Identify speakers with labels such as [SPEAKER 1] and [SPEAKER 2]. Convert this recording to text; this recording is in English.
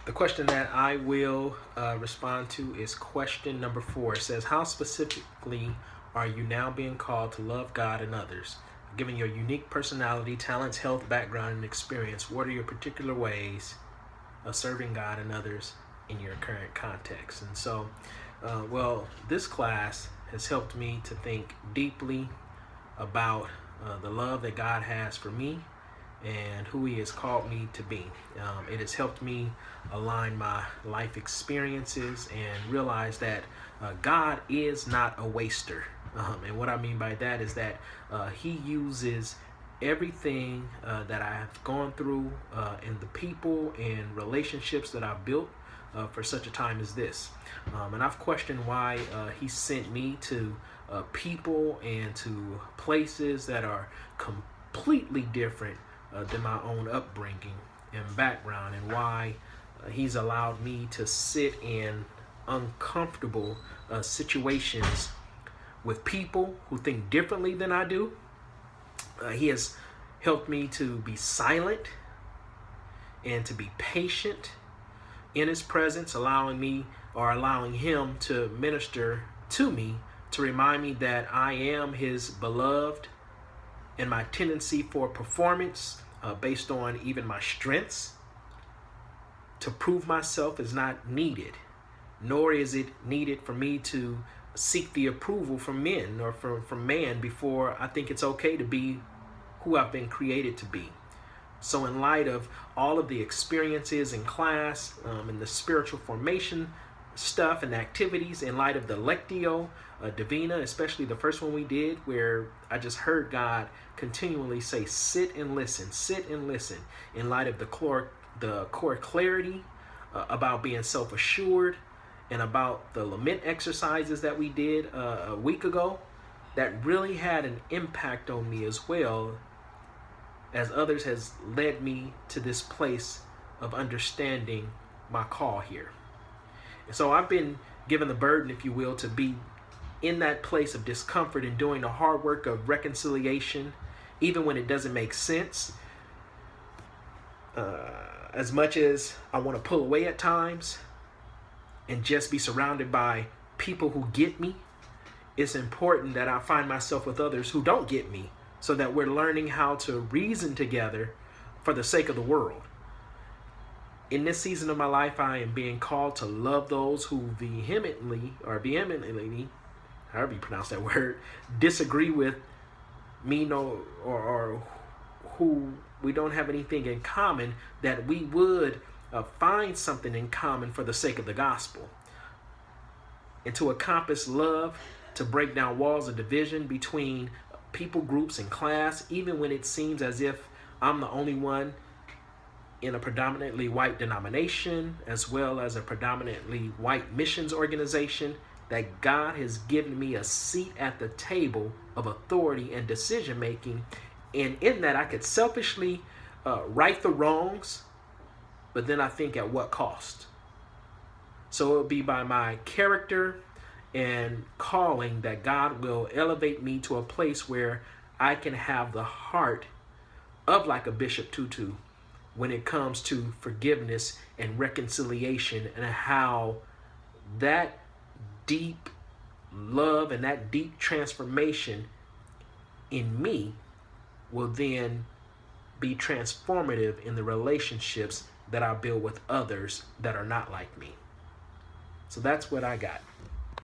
[SPEAKER 1] The question that I will respond to is question number 4. It says, how specifically are you now being called to love God and others? Given your unique personality, talents, health, background, and experience, what are your particular ways of serving God and others in your current context? And so, this class has helped me to think deeply about the love that God has for me and who He has called me to be. It has helped me align my life experiences and realize that God is not a waster. And what I mean by that is that He uses everything that I have gone through and the people and relationships that I've built for such a time as this. And I've questioned why He sent me to people and to places that are completely different than my own upbringing and background, and why He's allowed me to sit in uncomfortable situations with people who think differently than I do. He has helped me to be silent and to be patient in His presence, allowing Him to minister to me, to remind me that I am His beloved, and my tendency for performance based on even my strengths to prove myself is not needed, nor is it needed for me to seek the approval from men or from man before I think it's okay to be who I've been created to be. So in light of all of the experiences in class and the spiritual formation stuff and activities, in light of the Lectio Divina, especially the first one we did, where I just heard God continually say, sit and listen, in light of the core clarity about being self-assured, and about the lament exercises that we did a week ago, that really had an impact on me as well as others, has led me to this place of understanding my call here. And so I've been given the burden, if you will, to be in that place of discomfort and doing the hard work of reconciliation, even when it doesn't make sense. As much as I want to pull away at times and just be surrounded by people who get me, it's important that I find myself with others who don't get me, so that we're learning how to reason together for the sake of the world. In this season of my life, I am being called to love those who vehemently, however you pronounce that word, disagree with me, or who we don't have anything in common, that we would find something in common for the sake of the gospel. And to accomplish love, to break down walls of division between people groups and class, even when it seems as if I'm the only one in a predominantly white denomination, as well as a predominantly white missions organization, that God has given me a seat at the table of authority and decision making. And in that, I could selfishly right the wrongs, but then I think, at what cost? So it would be by my character and calling that God will elevate me to a place where I can have the heart of like a Bishop Tutu when it comes to forgiveness and reconciliation, and how that deep love and that deep transformation in me will then be transformative in the relationships that I build with others that are not like me. So that's what I got.